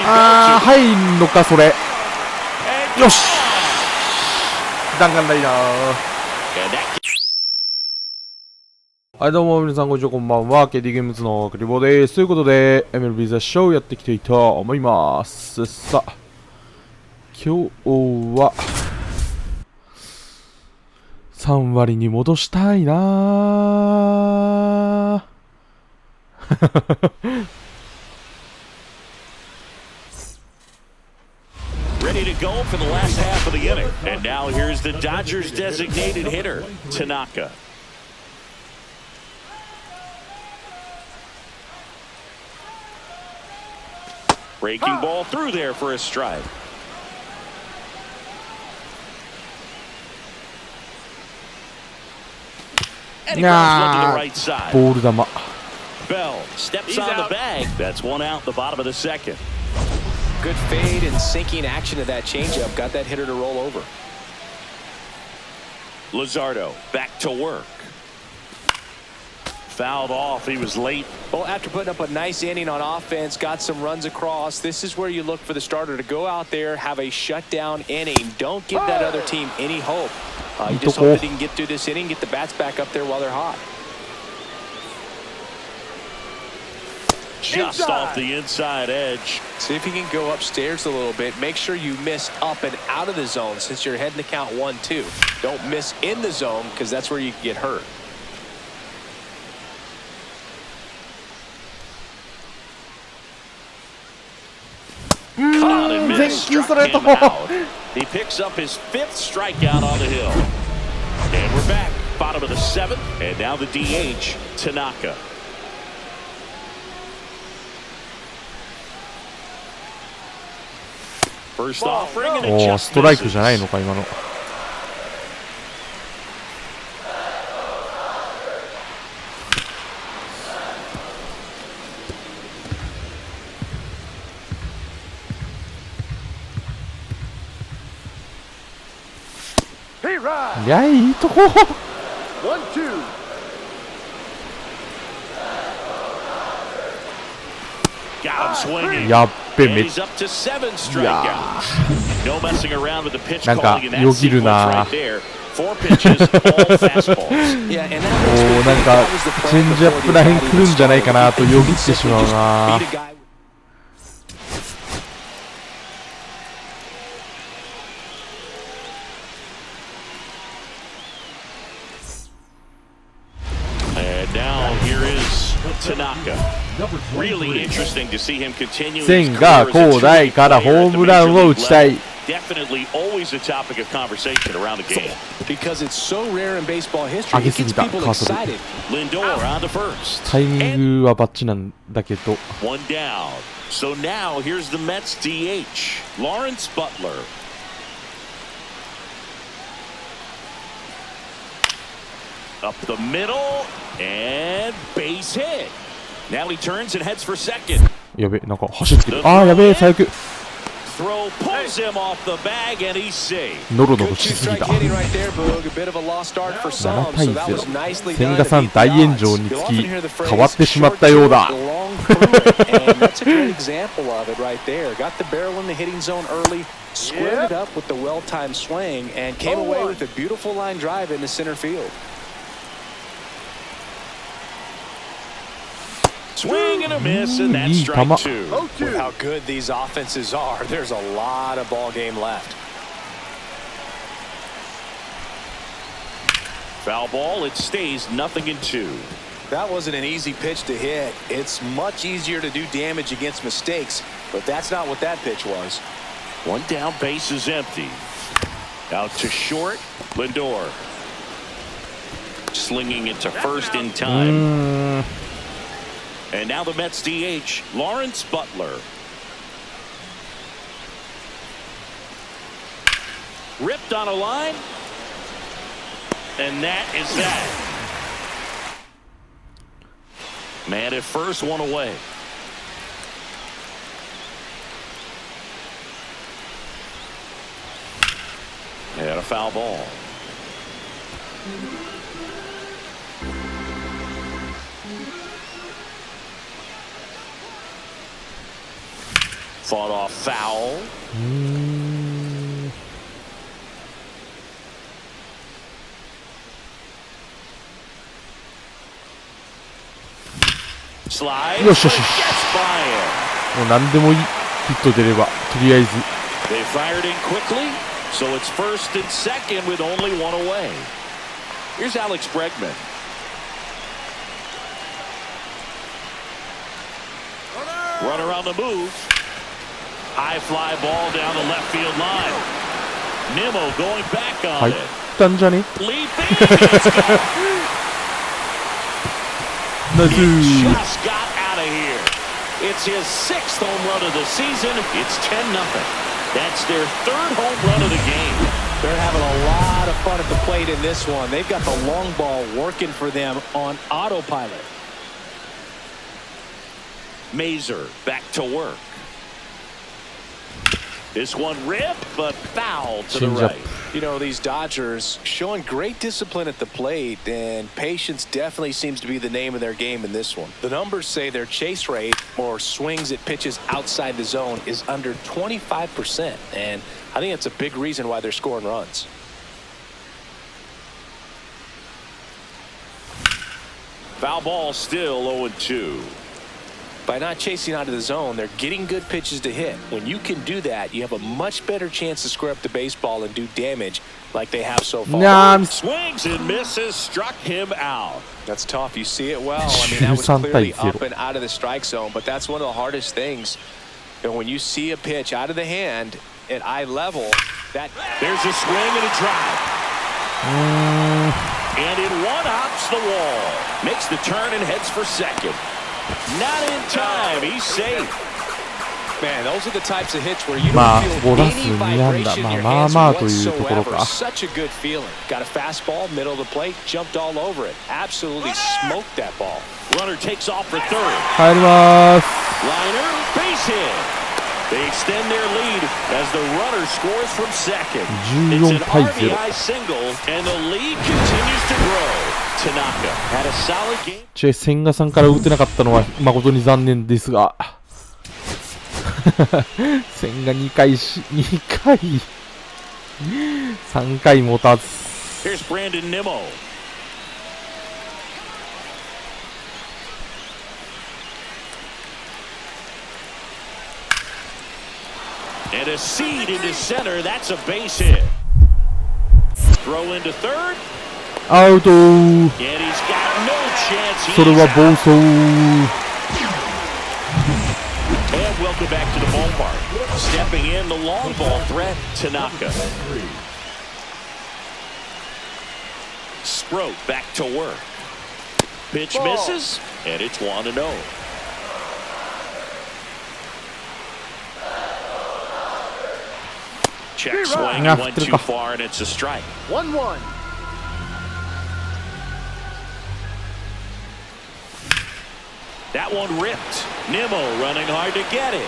あー、入んのかそれ。よし、弾丸ライナー。はい、どうも皆さんこんにちは、こんばんは。 KD ゲームズのクリボーです。ということで MLB ザショーやっていきたいと思います。さあ、今日は3割に戻したいなーReady to go for the last half of the inning. And now here's the Dodgers designated hitter, Tanaka. Breaking ball through there for a strike. And he grounds one to the right side. ボール球。 Bell steps on the bag. That's one out, the bottom of the second. Good fade and sinking action of that changeup got that hitter to roll over. Luzardo back to work. Fouled off. He was late. Well, after putting up a nice inning on offense, got some runs across, this is where you look for the starter to go out there, have a shutdown inning. Don't give that other team any hope. You just hope that he can get through this inning, get the bats back up there while they're hot. Just off the inside edge. See if you can go upstairs a little bit. Make sure you miss up and out of the zone since you're heading to count 1-2. Don't miss in the zone because that's where you can get hurt. Caught and missed. Struck him out. He picks up his 5th strikeout on the hill. And we're back. Bottom of the 7th. And now the DH, Tanaka. First offering and it おー、 just ストライク misses. じゃないのか今の。いや、いいとこ。 Got him swinging. やっべ、 And めっ he's up to 7 いや strikeouts. No messing around with the pitch なんか calling in that よぎる sequence な。 right there. 4 pitches, all fastballs. Yeah, and おー、なんかチェンジアップらへん来るんじゃないかなとよぎってしまうな。And now here is Tanaka. Really interesting to see him continue his 千 career 賀 as a 滉 true 大からホ player ー at the ムラン major を league 打ちたい。 level. Definitely always a topic of conversation around the game. Because it's so rare in baseball history, 上げ it すぎ gets た、 people カーソル。 excited. Lindor on to first. タイミングはバッチなんだけど。 One down. So now here's the Mets DH, Lawrence Butler. Up the middle and base hit. Now he turns and heads for second. やべ、なんか走ってる。あー、やべえ、最悪。 Throw pulls him off the bag and he's safe. ノロノロ Good しすぎ two-strike た。 hitting right there, Boog. A bit of a lost start for some, so that was nicely 千 done 賀 to さん beat 大 the 炎 odds. 上につ You'll き often hear the phrase, 変わってしまった short よう to だ。 it, long through it, and that's a great example of it right there. Got the barrel in the hitting zone early, squared it up with the well-timed swing, and came away with a beautiful line drive into center field. Swing and a miss, and that's Ii, strike tama. 2. With how good these offenses are, there's a lot of ball game left. Foul ball, it stays 0-2. That wasn't an easy pitch to hit. It's much easier to do damage against mistakes, but that's not what that pitch was. One down, base is empty. Out to short, Lindor. Slinging it to first in time. And now the Mets DH, Lawrence Butler. Ripped on a line. And that is that. Man at first, one away. And a foul ball. Fought off foul. Slide. よしよしよし。 Gets by him. もう何でもいい。ヒット出れば、とりあえず。 They fired in quickly, so it's first and second with only one away. Here's Alex Bregman. Runner on the move. High fly ball down the left field line. Nimmo going back 入 on っ it. たんじゃね Leaping. It's gone. ナイス He just got out of here. It's his 6th home run of the season. It's 10-0. That's their 3rd home run of the game. They're having a lot of fun at the plate in this one. They've got the long ball working for them on autopilot. Mazer back to work. This one ripped, but foul to the Change up. right. You know, these Dodgers showing great discipline at the plate, and patience definitely seems to be the name of their game in this one. The numbers say their chase rate, or swings at pitches outside the zone, is under 25%, and I think that's a big reason why they're scoring runs. Foul ball still 0-2. By not chasing out of the zone, they're getting good pitches to hit. When you can do that, you have a much better chance to square up the baseball and do damage like they have so far. にゃーん Swings and misses, struck him out. That's tough. You see it well. I mean, that was 13 対 clearly 0 up and out of the strike zone, but that's one of the hardest things. You know, when you see a pitch out of the hand at eye level, that There's a swing and a drive. And it one-hops the wall. Makes the turn and heads for second. Not in time. He's safe. man, those are the types of hits where you まあ don't feel 5打数 any 2安打 vibration in まあ your まあ hands まあというところ whatsoever. か Such a good feeling. Got a fastball, middle of the plate, jumped all over it. Absolutely smoked that ball. Runner takes off for third. 帰ります Liner, base hit. They extend their lead as the runner scores from second. It's an 14対0 RBI single, and the lead continues to grow. Tanaka had a solid game. 千賀さんから打てなかったのは誠に残念ですが千賀2回3回持たず Here's Brandon Nimmo. And a seed into center. That's a base hit. Throw into third. アウト And he's got no chance. それ He's は out. 暴走 And welcome back to the ballpark. Stepping in the long ball threat, Tanaka. Sproat back to work. Pitch misses, and it's 1-0. Check swing, he went too far, and it's a strike. 1-1. That one ripped. Nimmo running hard to get it.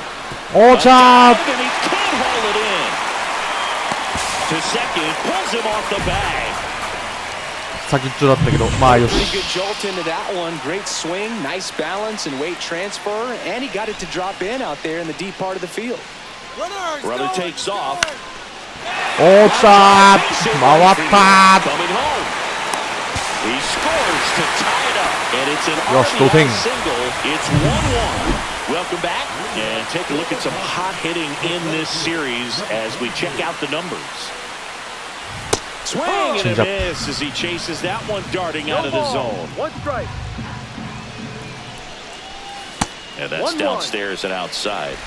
おーちゃー And he can't haul it in. To second, pulls him off the bag. 先っちょだったけどまあよ Pretty し good jolt into that one. Great swing, nice balance and weight transfer, and he got it to drop in out there in the deep part of the field. Runner takes off. おーちゃー Base hit 回 right っ field. た Coming home. He scores to tie it up, and it's an よし同点 RBI single. It's 1-1. Welcome back, and take a look at some hot hitting in this series as we check out the numbers. Swing and Change a up. miss as he chases that one darting out of the zone. One strike. And that's downstairs and outside.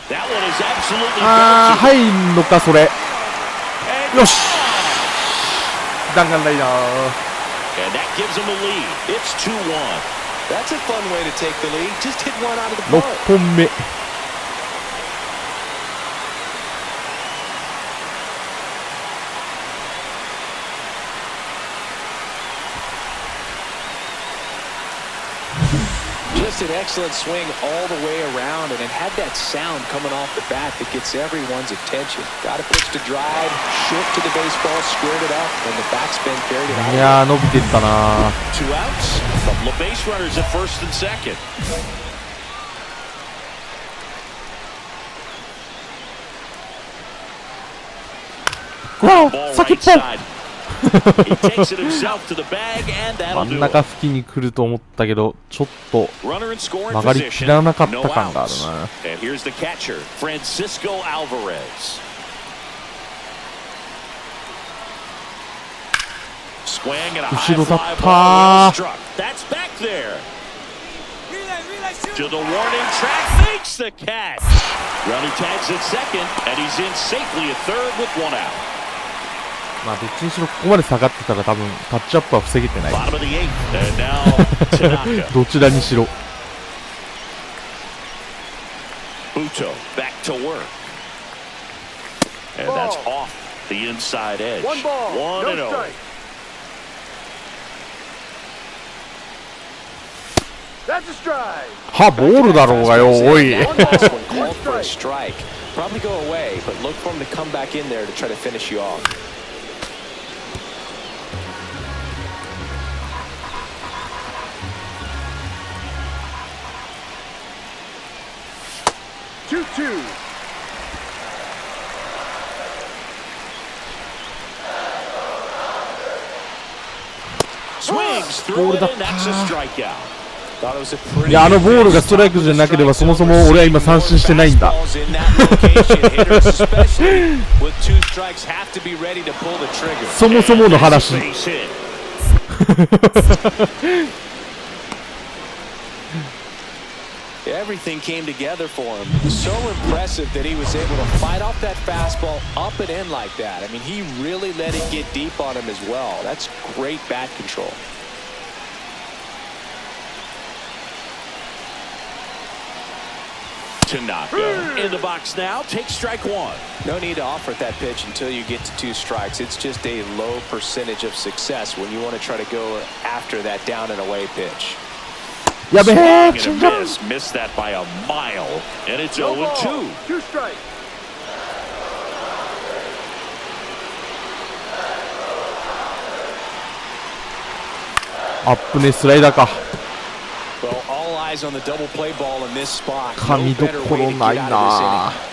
That one is absolutely あー belted. 入んのかそれ And よし弾丸ライナー And that gives him a lead. It's 2-1. That's a fun way to take the lead. Just hit one out of the 6 park. 本目 Just Just an excellent swing all the way around, and it had that sound coming off the bat that gets everyone's attention. Got a pitch to drive, shift to the baseball, squared it up, and the backspin carried it い out. やー伸びてったな。 2 outs. Couple of base runners at first and second. わお Ball 先っ right ぽ side. He takes it himself to the bag, and 真 that'll ん do 中 it. 付近に来ると思ったけどちょっと Runner in scoring 曲がりき position. らなかっ No た感がある outs. な。 And here's the catcher, Francisco Alvarez. Swing and a high 後ろだっ fly た ball well struck. That's back there. To the warning track, makes the catch. Runner tags at second, and he's in safely at third with 1 out. まあどっちにしろここまで下がってたら多分タッチアップは防げてない。 Bottom of the 8th, and now Tanaka. どちらにしろ。 Buto back to work. And that's off the inside edge. 1 ball, 1 and no 0. strike. That's a strike. はボールだろうがよおい。 That last one called for a strike. Probably go away, but look for him to come back in there to try to finish you off. Two. Swings through it, and that's a strikeout. Thought it was a pretty いやあのボールがストライクじゃなければそもそも俺は今三振してないんだ。 Fastballs in that location. Hitters, especially with 2 strikes, have to be ready to pull the trigger. そもそもの話。 Base hit. Everything came together for him. So impressive that he was able to fight off that fastball up and in like that. I mean, he really let it get deep on him as well. That's great bat control. Tanaka in the box now. Take strike 1. No need to offer that pitch until you get to 2 strikes. It's just a low percentage of success when you want to try to go after that down and away pitch. やべえ Swing チェン and ジ a アッ miss. Missed that by a mile. And it's No 0 ball. 2. 2 strikes. プアップねスライダーか。 Well, all eyes on the double play ball in this spot. 神 No ど better こ way ろ to ない get out of this な inning.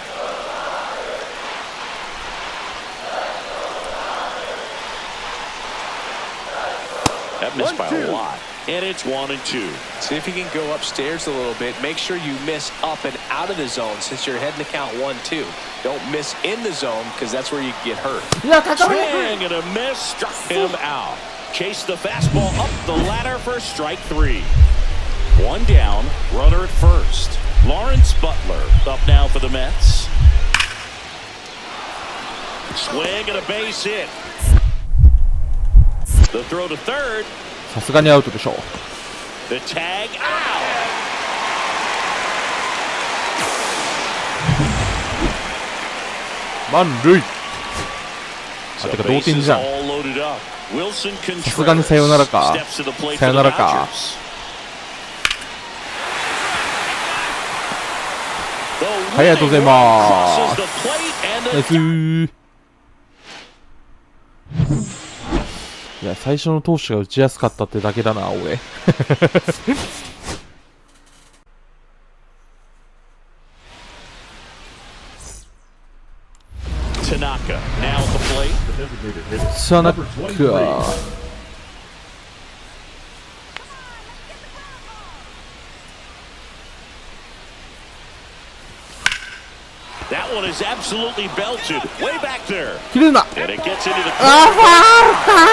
That missed by 1-2. a lot. And it's 1 and 2. See if you can go upstairs a little bit. Make sure you miss up and out of the zone since you're heading to count 1-2. Don't miss in the zone because that's where you get hurt. いや高め Swing and a miss. Struck him out. Chase the fastball up the ladder for strike 3. 1 down. Runner at first. Lawrence Butler up now for the Mets. Swing and a base hit. The throw to third. さすがにアウトでしょう。 The tag out. 満塁。 So てか同点じゃん。 bases all loaded up. Wilson さすがにさよならか。 steps to the plate さよ for な the らか。 Dodgers. はい、ありがとうございま Crosses す。 the plate and ナイ the スー。いや最初の投手が打ちやすかったってだけだな俺。Tanaka now at the plate. さなか。 That one is absolutely belted way back there. 切れるな。 And it gets into the あファールか。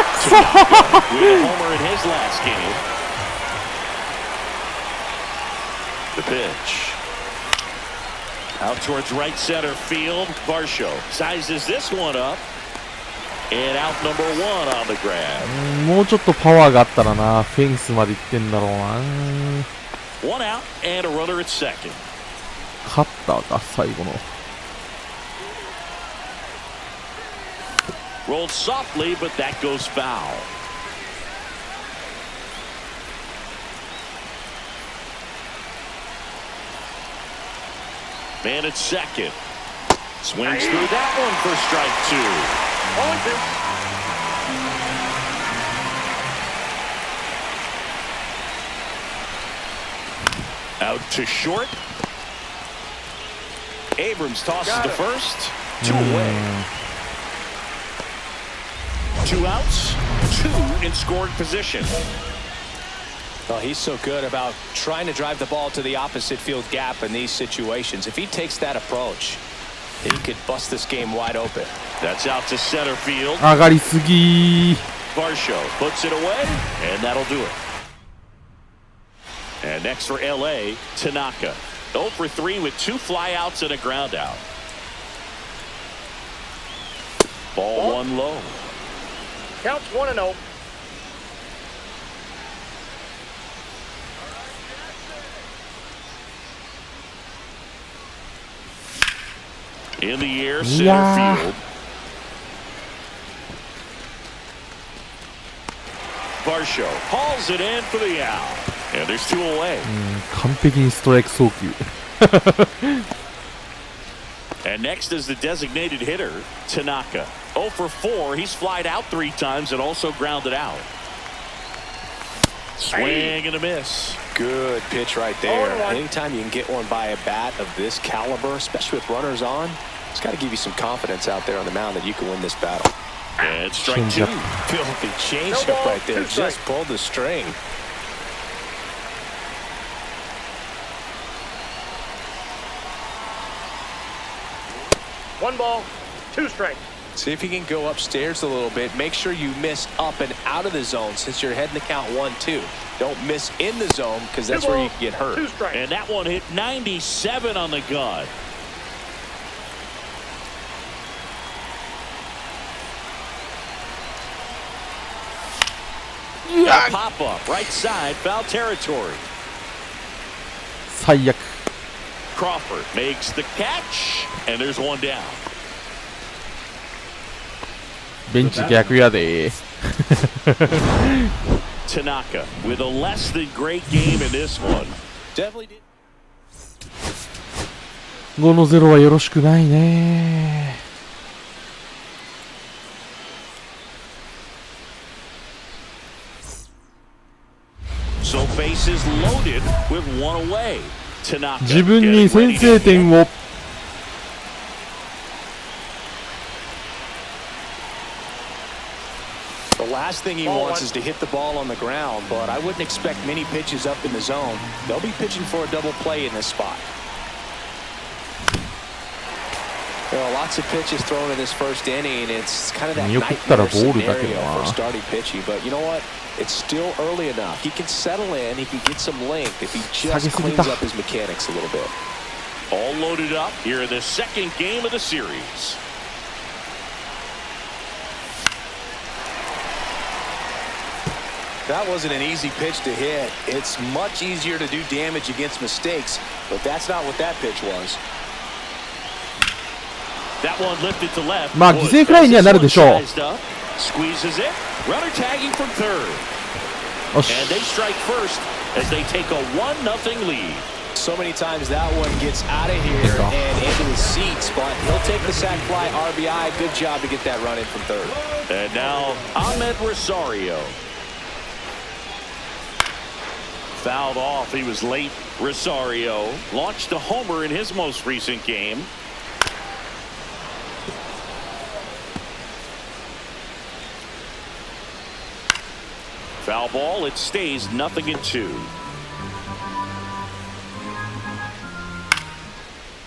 with a homer in his last game. The pitch. Out towards right center field. Varsho sizes this one up. And out number 1 on the grab. もうちょっとパワーがあったらなフェンスまで行ってんだろうな。 1 out and a runner at second. カッターか最後の。 Rolled softly, but that goes foul. Man at second. Swings through that one for strike 2. Out to short. Abrams tosses to first. 2 away. 2 outs, 2 in scoring position. Well, he's so good about trying to drive the ball to the opposite field gap in these situations. If he takes that approach, he could bust this game wide open. That's out to center field. 上がりすぎ Varsho puts it away, and that'll do it. And next for LA, Tanaka. 0 for 3 with 2 flyouts and a ground out. Ball 1 low. Counts 1-0. In the air, Yeah. center field. Varsho hauls it in for the out. And there's 2 away. 完璧にストライク送球 And next is the designated hitter, Tanaka. 0 for 4. He's flied out 3 times and also grounded out. Swing and a miss. Good pitch right there. 0-1. Anytime you can get one by a bat of this caliber, especially with runners on, it's got to give you some confidence out there on the mound that you can win this battle. And strike Change 2. up. Filthy No changeup ball, right there. 2 strikes. Just pulled the string. One ball, 2 strikes. See if you can go upstairs a little bit. Make sure you miss up and out of the zone since you're heading to count 1-2. Don't miss in the zone because that's where you can get hurt. 2 strikes. And that one hit 97 on the gun. A pop up right side, foul territory. 最悪 Crawford makes the catch, and there's 1 down. ベンチ逆やで Tanaka with a less than great game in this one. Definitely did. 5の0はよろしくないね So bases loaded with 1 away. Tanaka 自分 getting に ready 先 to 制点を The last thing he wants is to hit the ball on the ground, but I wouldn't expect many pitches up in the zone. They'll be pitching for a double play in this spot. There are lots of pitches thrown in this first inning. It's kind of that 見送ったら nightmare ボールだけど scenario な for starting pitching. But you know what? It's still early enough. He can settle in. He can get some length if he 下げ just すぎ cleans た up his mechanics a little bit. All loaded up here in the second game of the series. That wasn't an easy pitch to hit. It's much easier to do damage against mistakes, but that's not what that pitch was. That one lifted to left. まあ犠牲フライにはなるでしょう Sized up, squeezes it. Runner tagging from third. よし And they strike first as they take a 1-0 lead. So many times that one gets out of here and into the seats, but he'll take the sac fly RBI. Good job to get that run in from third. And now Ahmed Rosario. Fouled off. He was late. Rosario launched a homer in his most recent game. Foul ball. It stays 0-2.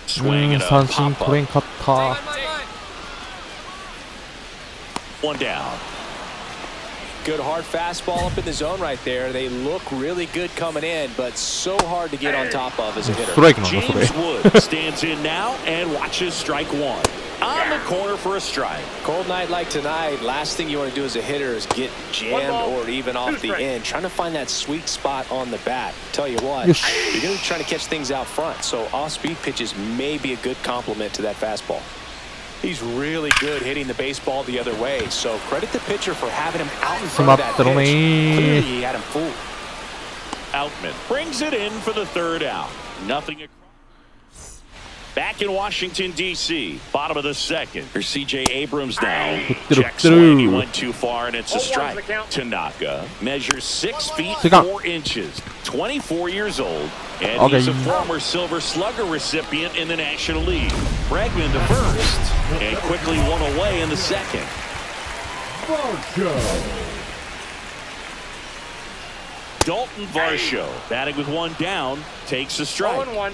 Swing and a 三振 pop 取れん up. かった One down. Good hard fastball up in the zone right there. They look really good coming in, but so hard to get on top of as a ス hitter. トライクなんだそれ James Wood stands in now and watches strike 1. On the corner for a strike. Cold night like tonight, last thing you want to do as a hitter is get jammed or even off the end. Trying to find that sweet spot on the bat. Tell you what, Yes. you're going to be trying to catch things out front, so off-speed pitches may be a good complement to that fastball. He's really good hitting the baseball the other way, so credit the pitcher for having him out in front of that pitch. 詰まってるね Clearly he had him fooled. Outman brings it in for the third out. Nothing across. Back in Washington, D.C., bottom of the second. Here's C.J. Abrams now. Through. Check swing. He went too far, and it's a 0-1's the strike. count. Tanaka measures 6 feet Second. 4 inches, 24 years old, and Okay. he's a former Silver Slugger recipient in the National League. Bregman to first, and quickly one away in the second. Dalton Varsho, batting with one down, takes a strike. 0-1.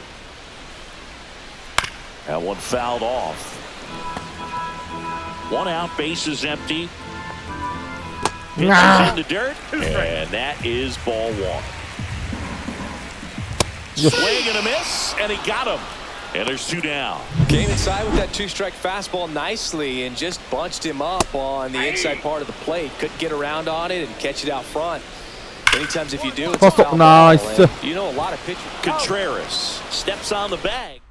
That one fouled off. One out, bases empty. Pitches in the dirt, and that is ball one. Swing and a miss, and he got him. And there's 2 down. Came inside with that 2-strike fastball nicely and just bunched him up on the inside part of the plate. Couldn't get around on it and catch it out front. Many times if you do, it's a foul ball. Nice. And you know, a lot of pitchers. Contreras steps on the bag.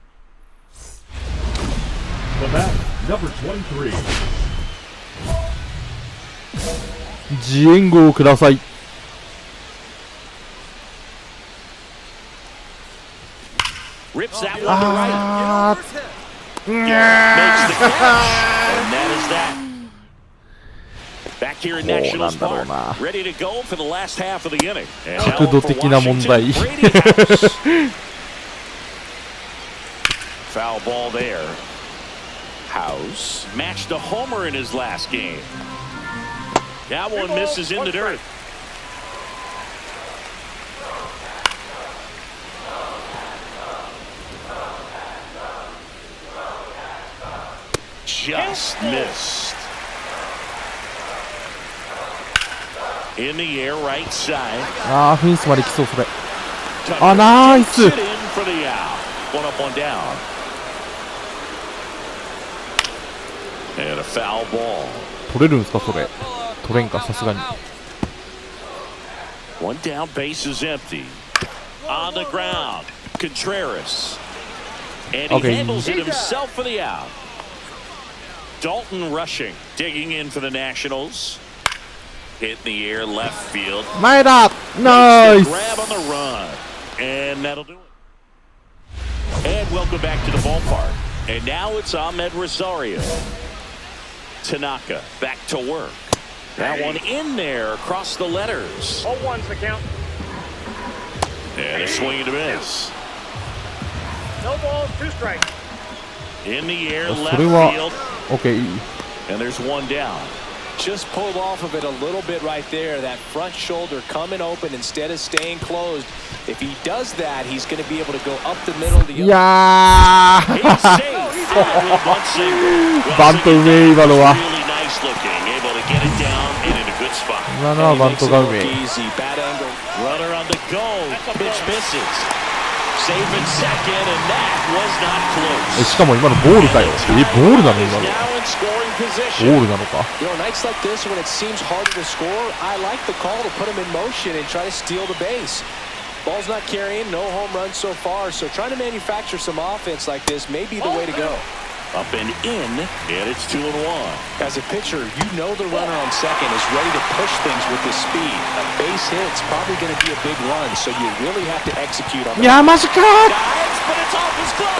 The bat, number 23. ジエンゴをください。 Rips that one to right. あ Makes the catch. And that is that. Back here in Nationals Park. Ready to go for the last half of the inning. And now 角度的な問題。 Brady House. Foul ball there. House matched a homer in his last game. That one misses in the dirt. Just missed. In the air, right side. あー、フェンスまで来そう、それ。 Tucker ナイ takes ス。 it in for the out. One up, one down. And a foul ball. 取れるんすか、それ。取れんか、さすがに。 One down, base is empty. On the ground, Contreras. And he Okay. handles it himself for the out. Dalton rushing, digging in for the Nationals. Hit in the air, left field. 前だ。ナイス。 Grab on the run. And that'll do it. And welcome back to the ballpark. And now it's Ahmed Rosario. Tanaka back to work. That one in there across the letters. 0-1's the count. And a swing and a miss. No balls, 2 strikes. In the air, そ left れは field. OK いい。 And there's one down. Just pulled off of it a little bit right there. That front shoulder coming open instead of staying closed. If he does that, he's going to be able to go up the middle of the いや He's ー safe. One single. バントうめえ今のは。 Really nice looking. Able to get it down and in a good spot. 今のはバントがうめえ。 Easy, bad angle. Runner on the go. Pitch misses. Safe in second, and that was not え、 close. しかも今のボールかよ。ボールなの今の。 Now in scoring ボ position. ールなのか。 You know, nights like this when it seems harder to score, I like the call to put him in motion and try to steal the base. Ball's not carrying, no home runs so far, so trying to manufacture some offense like this may be the way to go. Up and in, and it's 2-1. As a pitcher, you know the runner on second is ready to push things with his speed. A base hit's probably going to be a big run, so you really have to execute on いやーマジかー。 Dives, but it's off his glove.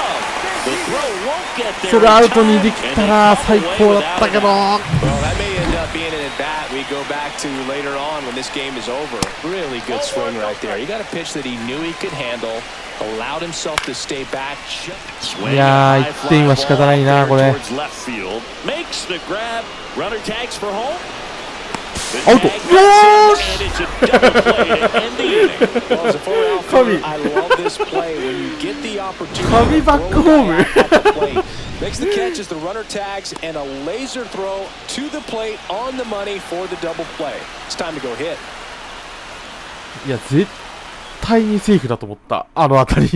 The throw won't get there それ in アウトに time, できたら and they 最 come 高 away だったけ without ど。 an out. Well, that may end up being an at-bat we go back to later on when this game is over. Really good swing right there. He got a pitch that he knew he could handle, allowed himself to stay back. Swing いやー and a high 1点は仕方ないな fly こ ball れ。 towards left field. Makes the grab. Runner tags for home. The アウト。 tag よ gets ー in, し and it's a double play to end the inning. Well, as a former outfielder, I love this play when you get the opportunity Coming to back throw home. it at the plate. Makes the catch as the runner tags and a laser throw to the plate on the money for the double play. It's time to go hit. いや絶対にセーフだと思ったあのあたり。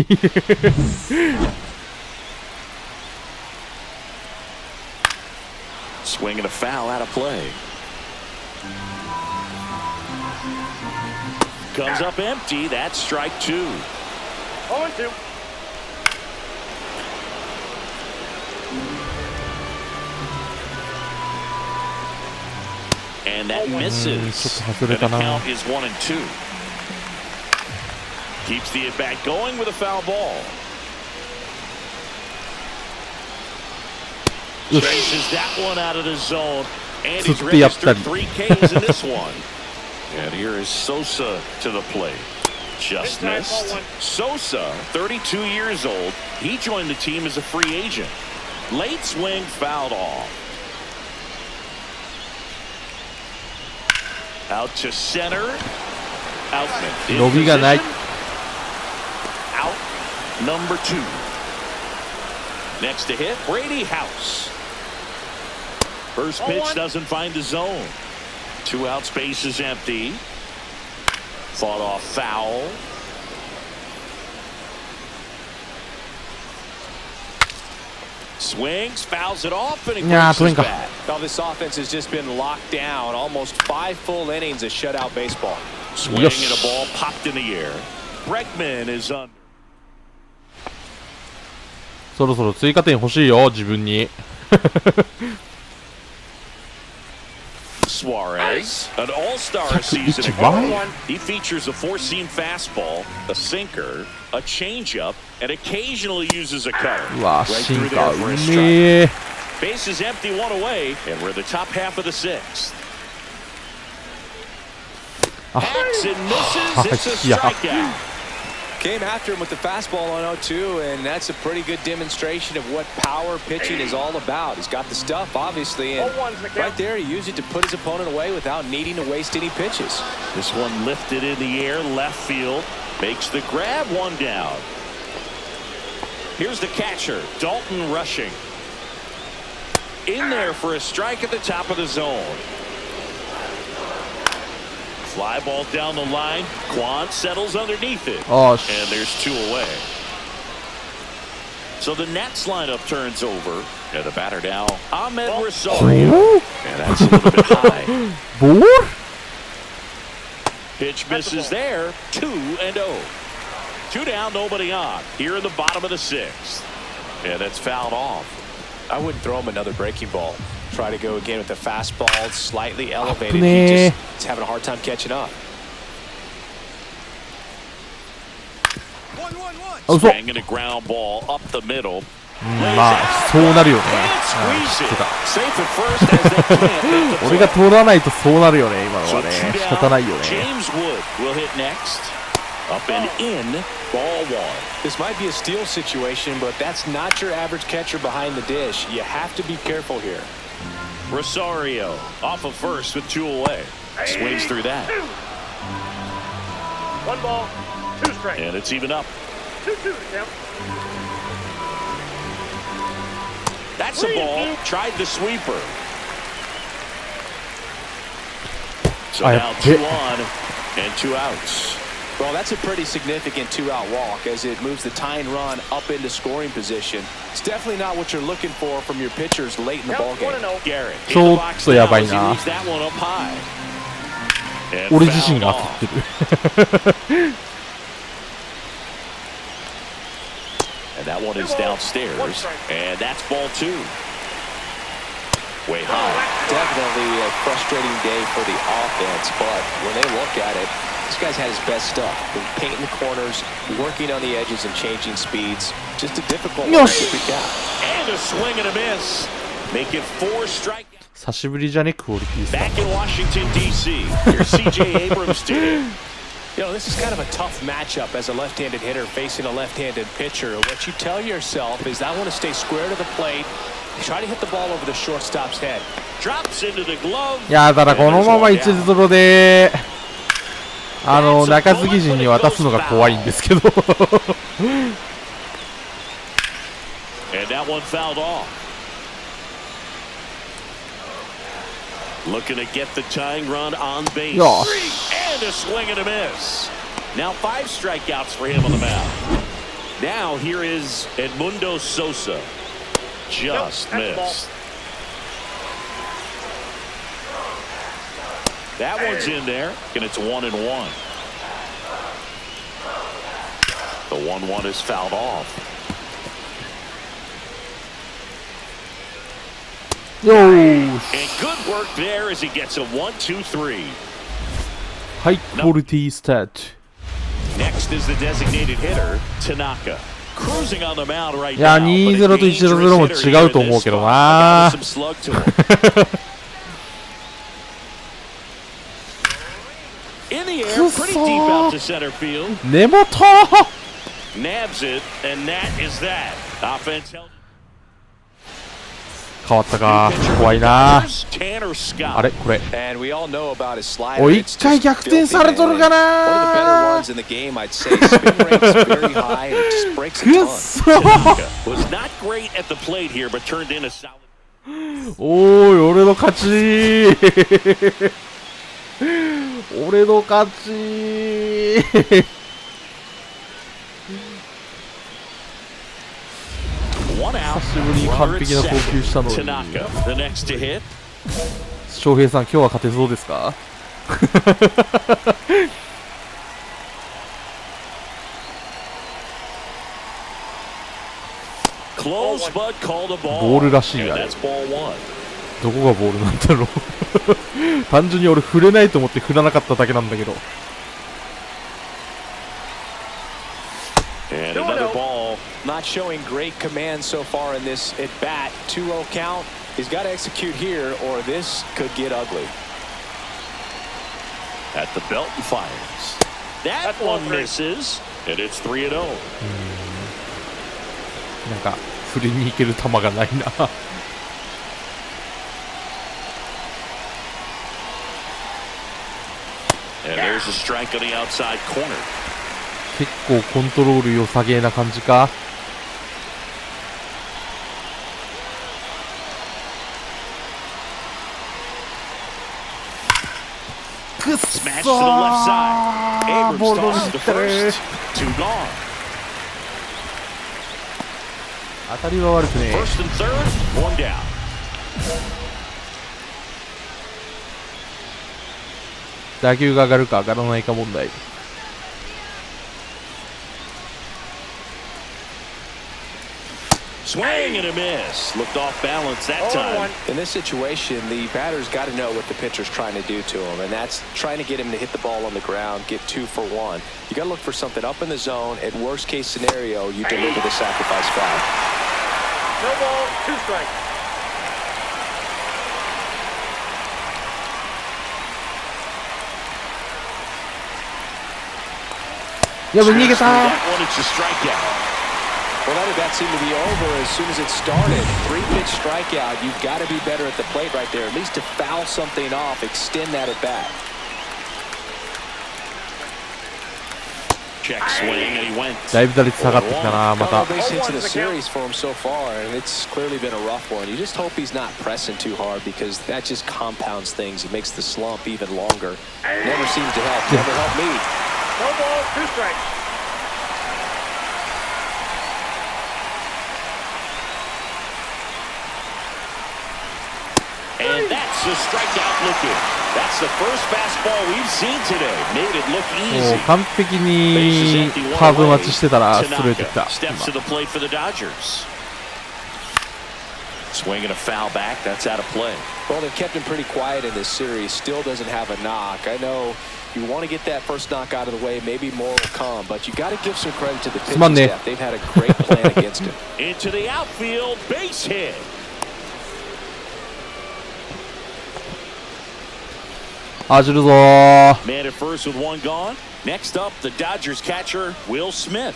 Swing and a foul out of play. Comes up empty. That's strike 2. 0-2. And that misses. ちょっと外 And れ the たな。 count is 1-2. Keeps the at bat going with a foul ball. Chases that one out of the zone, and he's 釣ってやったり。 registered 3 Ks in this one. And here is Sosa to the plate. Just Inside, missed. ball one. Sosa, 32 years old. He joined the team as a free agent. Late swing fouled off. Out to center. Outman. in 伸びがない。 position. Out. Number 2. Next to hit, Brady House. First pitch 0-1. doesn't find the zone. 2 out, space is empty. Fought off foul. Swings, fouls it off, and it Yeah, breaks his Twinka. bat. Now this offense has just been locked down. Almost 5 full innings of shutout baseball. Swing Yes. and a ball popped in the air. Bregman is under. そろそろ追加点欲しいよ、自分に。 Suarez, an all-star season ago. Why? He features a 4-seam fastball, a sinker, a changeup, and occasionally uses a cutter. うわ、 Right 進 through 化 there う for a め strike. え。 Base is empty, 1 away, and we're the top half of the 6th. Hacks and misses. It's a Yeah. strikeout. Came after him with the fastball on 0-2, and that's a pretty good demonstration of what power pitching is all about. He's got the stuff, obviously, and 0-1's the count. right there he used it to put his opponent away without needing to waste any pitches. This one lifted in the air, left field. Makes the grab, 1 down. Here's the catcher, Dalton rushing. In there for a strike at the top of the zone. Fly ball down the line. Quan settles underneath it. Oh, And there's 2 away. So the Nets lineup turns over. And the batter now, Ahmed Rosario. And that's a little bit high. ボール Pitch misses there. 2-0. 2 down, nobody on. Here in the bottom of the 6th. And that's fouled off. I wouldn't throw him another breaking ball. Try to go again with the fastball, slightly elevated. Apne. He just is having a hard time catching up. あ、嘘。 Banging a ground ball up the middle. まあ、そうなるよね。 And うん、知 squeeze って it. た。 Safe at first as they can't make the 俺が play. 取らないとそうなるよね、今の So はね。 2仕方ないよ down. ね。 James Wood will hit next. Up and in. Ball 1. This might be a steal situation, but that's not your average catcher behind the dish. You have to be careful here. Rosario off of first with 2 away. Swings through that. 1 ball, 2 strikes. And it's even up. 2-2 to count. That's a ball. Tried the sweeper. So I now have 2 hit. on and 2 outs. Well, that's a pretty significant 2-out walk as it moves the tying run up into scoring position. It's definitely not what you're looking for from your pitchers late in the Count ballgame. 1-0. Garrett in ちょ the っ box と now やばい as he な。 leaves that one up high. And 俺自身が fouled 当 off. たってる。 And that one is 2 balls, 1 downstairs. strike. And that's ball 2. Way high. Definitely a frustrating day for the offense, but when they look at it, this guy's had his best stuff. Been painting the corners, working on the edges and changing speeds. Just a difficult one to Yosh. pick out. And a swing and a miss. Make it 4 strikeouts. 久しぶりじゃね、クオリティさ。 Back in Washington, D.C. Here's C.J. Abrams to hit. You know, this is kind of a tough matchup as a left-handed hitter facing a left-handed pitcher. What you tell yourself is I want to stay square to the plate, try to hit the ball over the shortstop's head. Drops into the glove. いや、ただこのまま1-0で、中継ぎ陣に渡すのが怖いんですけど。 And that one fouled off. Looking to get the tying run on base. Yeah. And a swing and a miss. Now 5 strikeouts for him on the mound. Now here is Edmundo Sosa. Just Nope, that's the ball. missed. That one's in there, and it's 1-1. The 1-1 is fouled off. よー And し。 good work there as he gets a 1-2-3. ハイクオリティスタート。 Next is the designated hitter, Tanaka. cruising on the mound right いや now. 2-0 と 1-0 も違うと思うけどな。 Some slug to him. In the air, pretty deep out to center field. 根元 Nabs it, and that is that. Offense held. 変わったか。怖いな。 Tanner Scott. あれこれ And we all know about his slider. おい It's 一回 just 逆転されとるか filthy, man. One of the better な。 ones in the game, I'd say. Spin rate's very high and it just breaks a くっ ton. そ Tanaka was not great at the plate here, but turned in a solid. おーい俺の勝ち俺の勝ち One out. 久しぶりに完璧な投球したのに Tanaka, the next to hit. 翔平さん今日は勝てそうですか Close, but called a ball. ボールらしい And あれ that's ball one. どこがボールなんだろう単純に俺振れないと思って振らなかっただけなんだけど And another ball. Not showing great command so far in this at bat. 2-0 count. He's got to execute here or this could get ugly. At the belt and fires. That That's ball one three. misses, and it's 3-0. なんか振りに行ける球がないな And there's a strike on the outside corner. 結構コントロール良さげな感じかくっ Smash そ to the left side. ー Abrams ボールの tosses に to 行ってる first. Two gone. 当たりは悪くね First and third, one down. 打球が上がるか上がらないか問題 Swing and a miss. Looked off balance that time. In this situation, the batter's got to know what the pitcher's trying to do to him, and that's trying to get him to hit the ball on the ground, get 2 for 1. You got to look for something up in the zone. At worst case scenario, you deliver the sacrifice fly. No ball, 2 strikes.やべ逃げた That one, it's a strikeout. Well, that at bat seemed to be over as soon as it started. 3-pitch strikeout. You've got to be better at the plate right there, at least to foul something off, extend that at bat. Check swing, and he went. だいぶ打率下がってきたなまた Couple base hits in the series for him so far, and it's clearly been a rough one. You just hope he's not pressing too hard because that just compounds things. It makes the slump even longer. Never seems to help. Never helped me. No ball, 2 strikes. And that's a strikeout looking. That's the first fastball we've seen today. Made it look もう easy. 完璧 Bases に empty, カー one ブ away. 待ちしてたらストレートきた Tanaka steps to the plate for the Dodgers. Swinging a foul back. That's out of play. Well, they've kept him pretty quiet in this series. Still doesn't have a knock. I know you want to get that first knock out of the way. Maybe more will come, but you got to give some credit to the pitching すまんね staff. They've had a great plan against him. Into the outfield. Base hit. 走るぞー Man at first with one gone. Next up, the Dodgers catcher, Will Smith.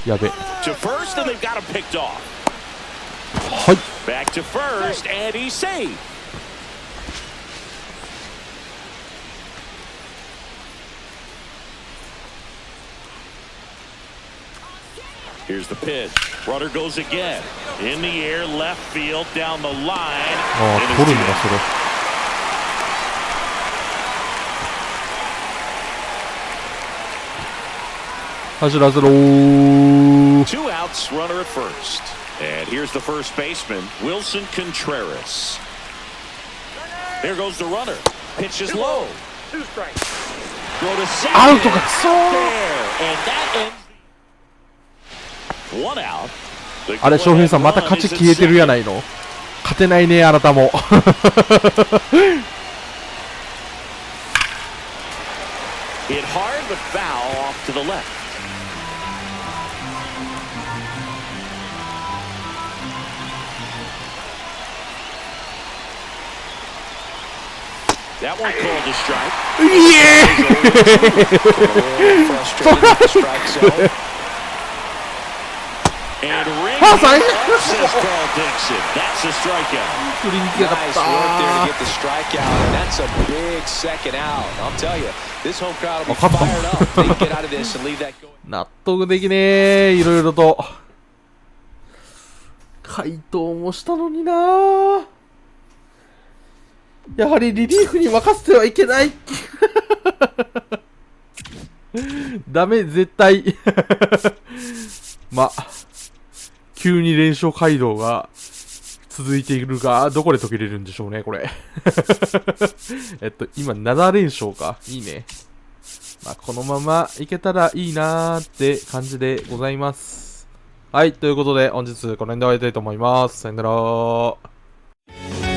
やべ To first, and they've got him picked off. はい Back to first, and he's safe. Here's the pitch. Runner goes again. In the air, left field, down the line. あ And あ it's 取るん deep. だそれ走らせろー Two outs, runner at first. And here's the first baseman, Wilson Contreras. There goes the runner. Pitch is low. 2 strikes. Throw to second. アウトかくそー There. And that ends. One out. The あれ翔平さんまた go-ahead 勝ち run is 消えてるやないの勝てないねあなたも Hit hard but foul off to the left. That one called a strike. イエーイ Frustrated with the strike zone. And ring Ah, sorry. up, says Carl Dixon. That's a strikeout. 振りに来やがっ Nice work there to た get the strikeout, and that's a big second out. I'll tell you, this home crowd will be Oh, come on. fired up. They can get out of this and leave that going. 納得できねえ、いろいろと。回答もしたのにな。やはりリリーフに任せてはいけない。ダメ、絶対。ま、急に連勝街道が続いているが、どこで途切れるんでしょうね、これ。今7連勝か。いいね。まあ、このままいけたらいいなーって感じでございます。はい、ということで本日この辺で終わりたいと思います。さよなら。